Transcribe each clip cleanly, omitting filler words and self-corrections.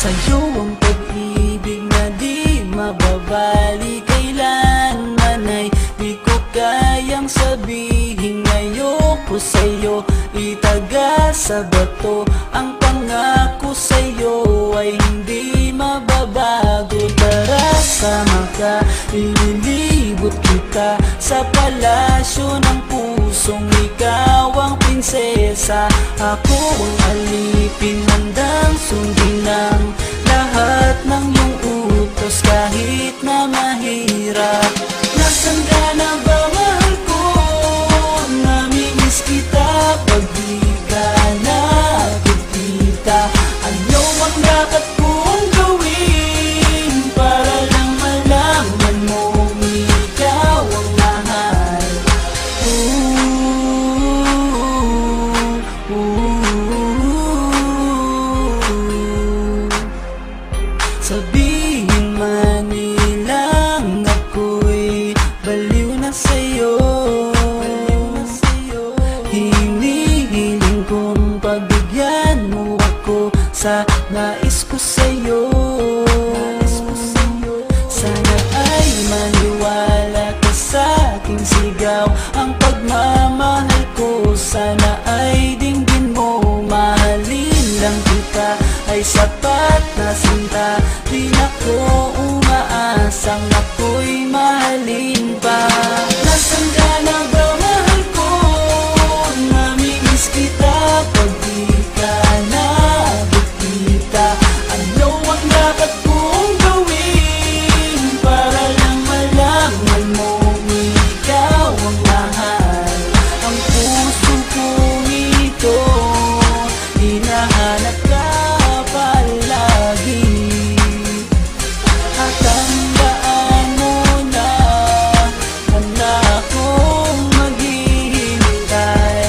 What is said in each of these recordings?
Sa'yo ang pag-ibig na di mababali, kailanman ay di ko kayang sabihin. Ayoko sa'yo itaga sa bato, ang pangako sa'yo ay hindi mababago. Tara, sama ka, ililibot kita sa palasyo ng pusong ikaw ang prinsesa. Ako ang alipin, handang sundin ng lahat ng iyong utos kahit na mahirap. Nasaan ka na ba, mahal ko? Namimiss kita pag di ka nakikita. Ano ang dapat kong gawin para lang malaman mo ikaw ang mahal? Sabihin man nilang ako'y baliw na sa'yo, hinihiling kong pagbigyan mo ako sa nais ko sa'yo. Sana ay maniwala ka sa aking sigaw, ang pagmamahal ko sana ay dinggin mo. Mahalin lang kita ay sapat na sinta, di na ko umaasang ako'y mahalin pa. Nasaan ka na ba, mahal ko? Namimiss kita pag di ka nakikita. Ano ang dapat kong gawin para lang malaman mo ikaw ang mahal? Ang puso kong ito hinahanap ka palagi, at tandaan mo na handa akong maghihintay.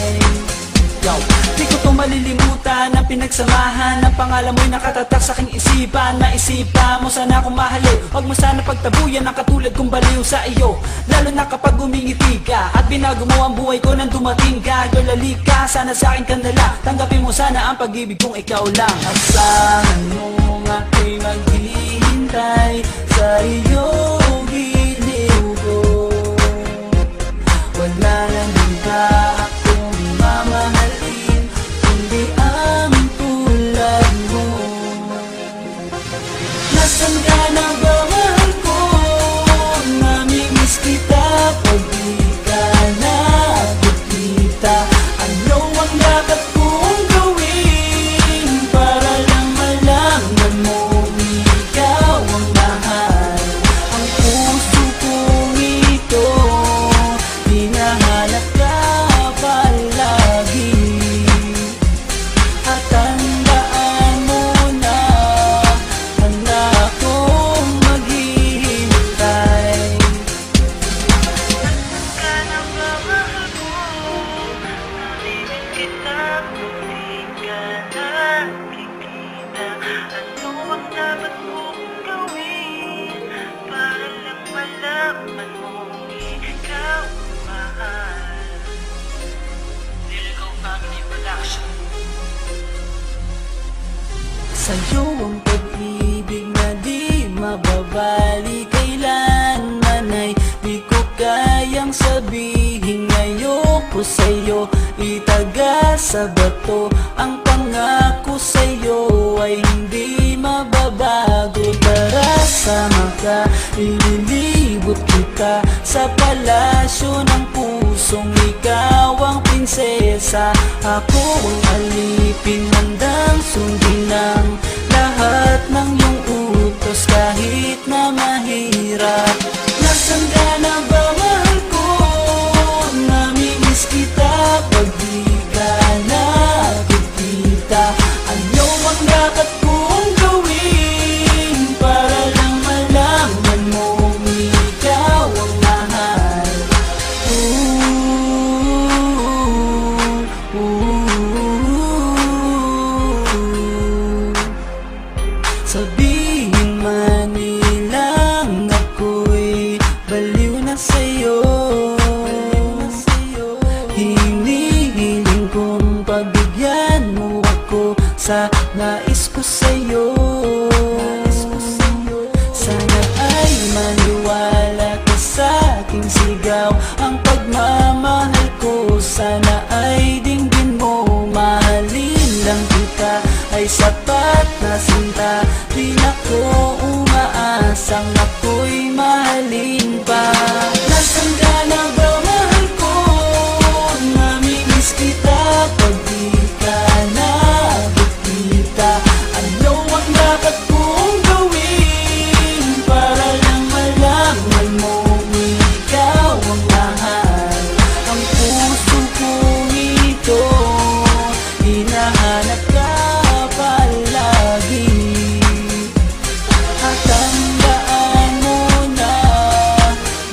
Yo, di ko to malilimutan ang pinagsamahan, ang pangalan mo'y nakatatak sa aking isipan. Maisipan mo sana akong mahalin, huwag mo sana pagtabuyan ang katulad kong baliw sa iyo. Lalo na kapag umingiti ka at binago mo ang buhay ko nang dumating ka. Girl, halika, sana sa akin ka nala, tanggapin mo sana ang pag-ibig kong ikaw lang. Asahan mo ako'y maghihintay sa iyong giliw ko. Wala nang iba akong mamahalin kundi ang tulad mo. Nasaan ka na ba, mahal ko? Namimiss kita pag di ka nakikita. Ano ang dapat kong gawin para lang malaman mo ikaw ang mahal? Ang puso kong ito hinahanap ka palagi, at tandaan mo na handa akong maghihintay. Ka na ba, mahal ko? Namimiss kita kung di ka nakikita. Ano ang dapat kong gawin para lang malaman mo ikaw ang mahal? Lilgaw Family Production. Sa'yo ang pag-ibig na di mababali, kailanman ay di ko kayang sabihin. Ayoko sa'yo itaga sa bato, ang pangako sa'yo ay hindi mababago. Tara, sama ka, ililibot kita sa palasyo ng pusong ikaw ang prinsesa. Ako ang alipin, handang sundin ng lahat ng iyong utos kahit na mahirap. Nasaan ka na ba, mahal ko? Namimiss kita pag di ka nakikita. Ano ang dapat kong gawin para lang malaman mo ikaw ang mahal? Sabihin man nilang ako'y baliw na sa'yo, hinihiling kong pagbigyan mo ako sa nais ko sa'yo. maniwala ka sa aking sigaw. Ang pagmamahal ko sana ay dinggin mo. Mahalin lang kita ay sapat na sinta. Di na ko umaasang ako'y mahalin pa. Nasaan ka na ba, mahal ko? Namimiss kita pag di ka nakikita. Ano ang dapat kong gawin para lang malaman mo ikaw ang mahal? Ang puso kong ito hinahanap ka palagi. At tandaan mo na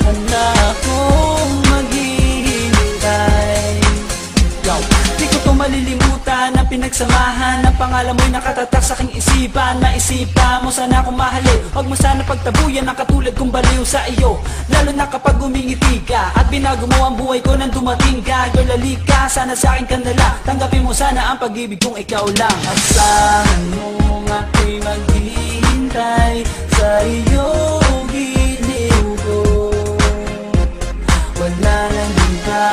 handa akong maghihintay. Yo, di ko to malilimutan ang pinagsamahan. Ang pangalan mo'y nakatatak sa aking isipan. Naisipan mo sana akong mahalin. Huwag mo sana pagtabuyan ang katulad kong baliw sa iyo. Lalo na kapag umingiti ka at binago mo ang buhay ko nang dumating ka. Girl, halika, sana sa akin ka na lang. Tanggapin mo sana ang pag-ibig kong ikaw lang. Asahan mo ako'y maghihintay sa iyong giliw ko. Wala nang iba